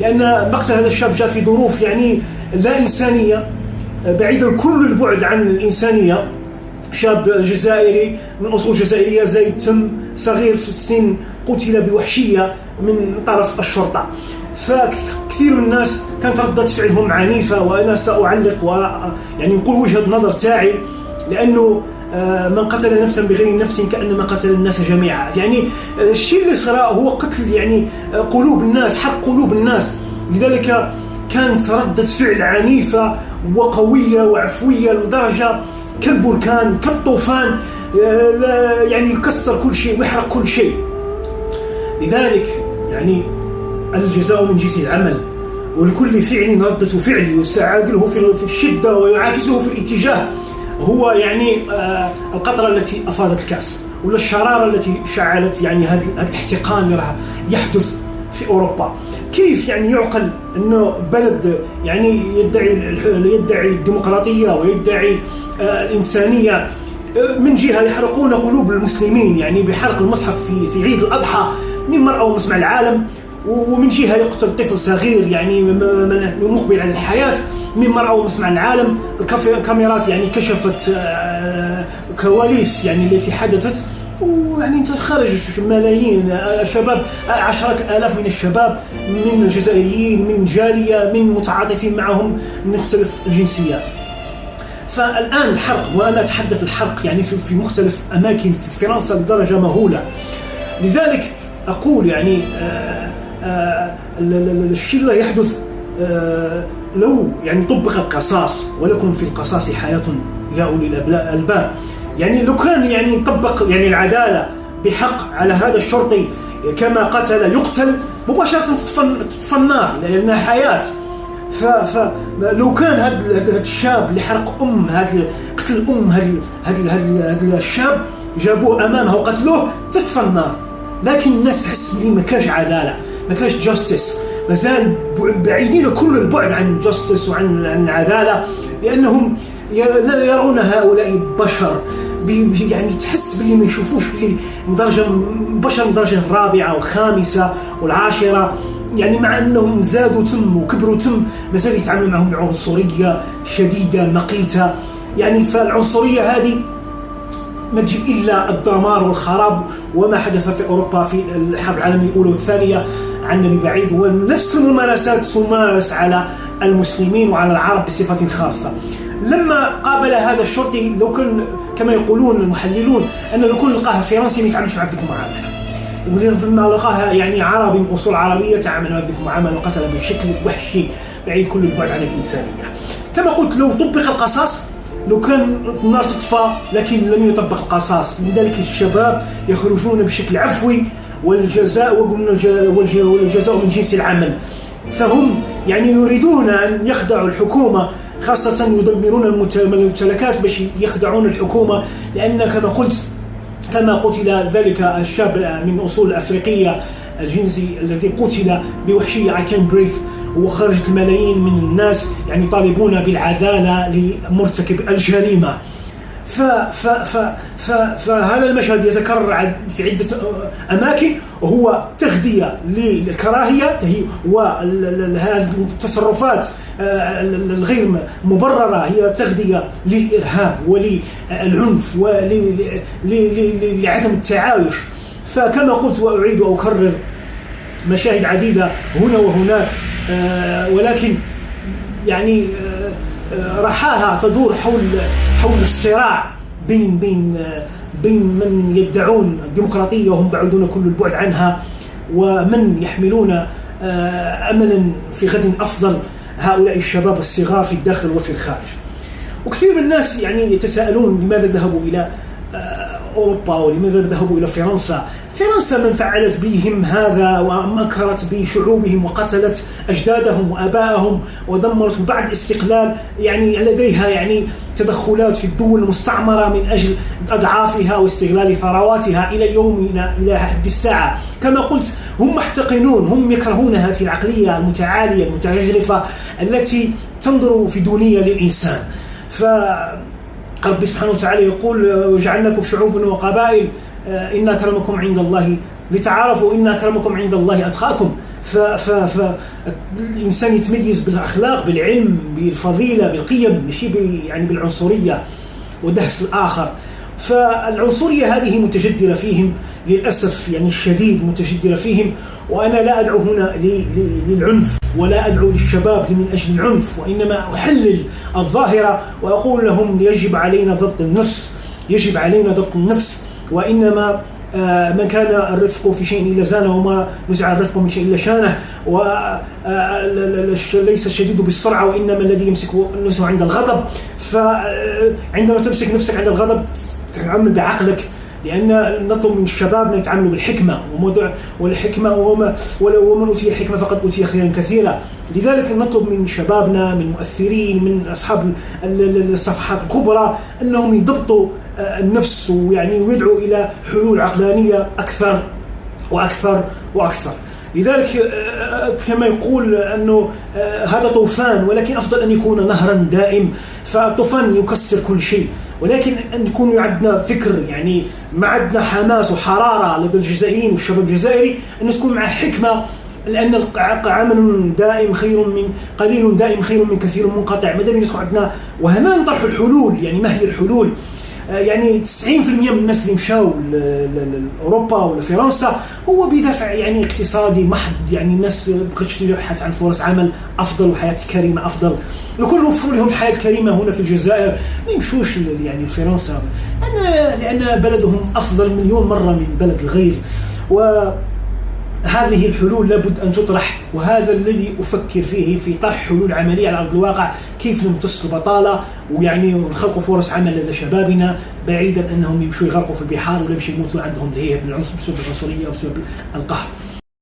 لأن مقتل هذا الشاب جاء في ظروف يعني لا إنسانية، بعيدا كل البعد عن الإنسانية. شاب جزائري من أصول جزائرية زيد تم، صغير في السن، قتل بوحشية من طرف الشرطة. فكثير من الناس كانت ردة فعلهم عنيفة، وأنا سأعلق ويعني نقول وجهة نظر تاعي، لأنه من قتل نفسا بغير نفس كأنما قتل الناس جميعا. يعني الشيء اللي صار هو قتل يعني قلوب الناس، حرق قلوب الناس. لذلك كانت ردة فعل عنيفة وقوية وعفوية لدرجة كالبركان كالطوفان، يعني يكسر كل شيء ويحرق كل شيء. لذلك يعني الجزاء من جنس العمل، ولكل فعل ردة فعل يساعده في الشدة ويعاكسه في الاتجاه. هو يعني القطرة التي أفاضت الكأس، ولا الشرارة التي شعلت يعني هذا الاحتقان اللي راح يحدث في أوروبا. كيف يعني يعقل أنه بلد يعني يدعي الديمقراطية ويدعي الإنسانية، من جهة يحرقون قلوب المسلمين يعني بحرق المصحف في عيد الأضحى من مرأى ومسمع العالم، ومن جهة يقتل طفل صغير يعني مقبل على الحياة من مرأى ومسمع العالم. الكاميرات يعني كشفت كواليس يعني التي حدثت، ويعني انت خرج ملايين شباب، عشرات الآلاف من الشباب، من الجزائريين، من جالية، من متعاطفين معهم من مختلف الجنسيات. فالآن الحرق، وأنا أتحدث الحرق يعني في مختلف أماكن في فرنسا بدرجة مهولة. لذلك أقول يعني الشيء اللي يحدث لو يعني طبق القصاص، ولكم في القصاص حياة يا أولي الألباب. يعني لو كان يعني طبق يعني العدالة بحق على هذا الشرطي، كما قتل يقتل مباشرة تطفى النار لأنها حياة. فلو كان هذا الشاب اللي حرق هذا قتل هذا الشاب جابوه أمامه وقتلوه تطفى النار. لكن الناس تحس بلي ما كاش عدالة، ما كاش جاستس، مازال بعيدين كل البعد عن جاستس وعن العدالة، لأنهم يرون هؤلاء بشر يعني تحس باللي ما يشوفوش باللي بشر من درجة الرابعة والخامسة والعاشرة. يعني مع أنهم زادوا تم وكبروا تم مازال يتعاملوا معهم بعنصرية شديدة مقيتة. يعني فالعنصرية هذه ما تجيب إلا الدمار والخراب، وما حدث في أوروبا في الحرب العالمية الأولى والثانية عن بعيد، ونفس الممارسات تمارس على المسلمين وعلى العرب بصفة خاصة. لما قابل هذا الشرطي، لو كان كما يقولون المحللون أن لو كان لقاه فرنسي ما يتعاملش مع ذيك المعاملة، ولما لقاها يعني عربي من أصول عربية تعامل مع ذيك المعاملة وقتل بشكل وحشي بعيد كل البعد عن الإنسانية. كما قلت لو طبق القصاص لو كان النار تطفى، لكن لم يطبق القصاص. لذلك الشباب يخرجون بشكل عفوي، والجزاء وقلنا والجزاء من جنس العمل. فهم يعني يريدون أن يخدعوا الحكومة، خاصة يدمرون الممتلكات باش يخدعون الحكومة، لأن كما قلت كما قتل ذلك الشاب من أصول أفريقية الجنسي الذي قتل بوحشية I can't breathe، وخرجت الملايين من الناس يعني طالبون بالعدالة لمرتكب الجريمة. فهذا المشهد يتكرر في عدة أماكن، وهو تغذية للكراهية وهذه التصرفات الغير مبررة، هي تغذية للإرهاب وللعنف ولعدم التعايش. فكما قلت وأعيد وأكرر، مشاهد عديدة هنا وهناك، ولكن يعني رحاها تدور حول الصراع بين من يدعون الديمقراطية وهم بعدون كل البعد عنها، ومن يحملون أملا في غد أفضل، هؤلاء الشباب الصغار في الداخل وفي الخارج. وكثير من الناس يعني يتساءلون لماذا ذهبوا إلى أوروبا ولماذا ذهبوا إلى فرنسا. من فعلت بهم هذا ومكرت بشعوبهم وقتلت أجدادهم وأبائهم ودمرت بعد الاستقلال، يعني لديها يعني تدخلات في الدول المستعمرة من أجل أضعافها واستغلال ثرواتها إلى يومنا إلى حد الساعة. كما قلت هم محتقنون، هم يكرهون هذه العقلية المتعالية المتجرفة التي تنظر في دونية للإنسان. فرب سبحانه وتعالى يقول وجعلناكم شعوبا وقبائل إن أكرمكم عند الله لتعارفوا إن أكرمكم عند الله أتقاكم. فالإنسان يتميز بالأخلاق، بالعلم، بالفضيلة، بالقيم، ماشي يعني بالعنصرية ودهس الآخر. فالعنصرية هذه متجدرة فيهم للأسف يعني الشديد، متجدرة فيهم. وأنا لا أدعو هنا للعنف ولا أدعو للشباب من أجل العنف، وإنما أحلل الظاهرة وأقول لهم يجب علينا ضبط النفس، يجب علينا ضبط النفس. وإنما من كان الرفق في شيء إلا زانه وما نزع الرفق من شيء إلا شانه، وليس الشديد بالسرعة وإنما الذي يمسك نفسه عند الغضب. فعندما تمسك نفسك عند الغضب تتعامل بعقلك، لأن نطلب من الشباب أن يتعاملوا بالحكمة، والحكمة ومن أوتي الحكمة فقد أوتي خيرا كثيرا. لذلك نطلب من شبابنا، من مؤثرين، من أصحاب الصفحات الكبرى أنهم يضبطوا النفس، ويعني ويدعوا إلى حلول عقلانية أكثر وأكثر وأكثر. لذلك كما يقول أنه هذا طوفان، ولكن أفضل أن يكون نهرا دائم. فالطوفان يكسر كل شيء، ولكن أن يكون عندنا فكر، يعني ما عندنا حماس وحرارة لدى الجزائريين والشباب الجزائري، أن تكون مع حكمة، لأن عمل دائم خير من قليل دائم خير من كثير منقطع. ماذا بينا عندنا وهنا نطرح الحلول. يعني ما هي الحلول؟ يعني 90% من الناس اللي مشاو لأوروبا ولا فرنسا هو بدافع يعني اقتصادي محض. يعني الناس بقتش تبحث عن فرص عمل أفضل وحياة كريمة أفضل. لو كل وفروا لهم حياة كريمة هنا في الجزائر ما يمشوش يعني فرنسا، لأن بلدهم أفضل مليون مرة من بلد الغير. هذه الحلول لابد أن تطرح، وهذا الذي أفكر فيه في طرح حلول عملية على أرض الواقع. كيف نمتص البطالة ويعني نخلق فرص عمل لدى شبابنا، بعيدا أنهم يمشوا يغرقوا في البحار ولا يمشوا يموتوا عندهم بسبب العنصرية وبسبب القهر.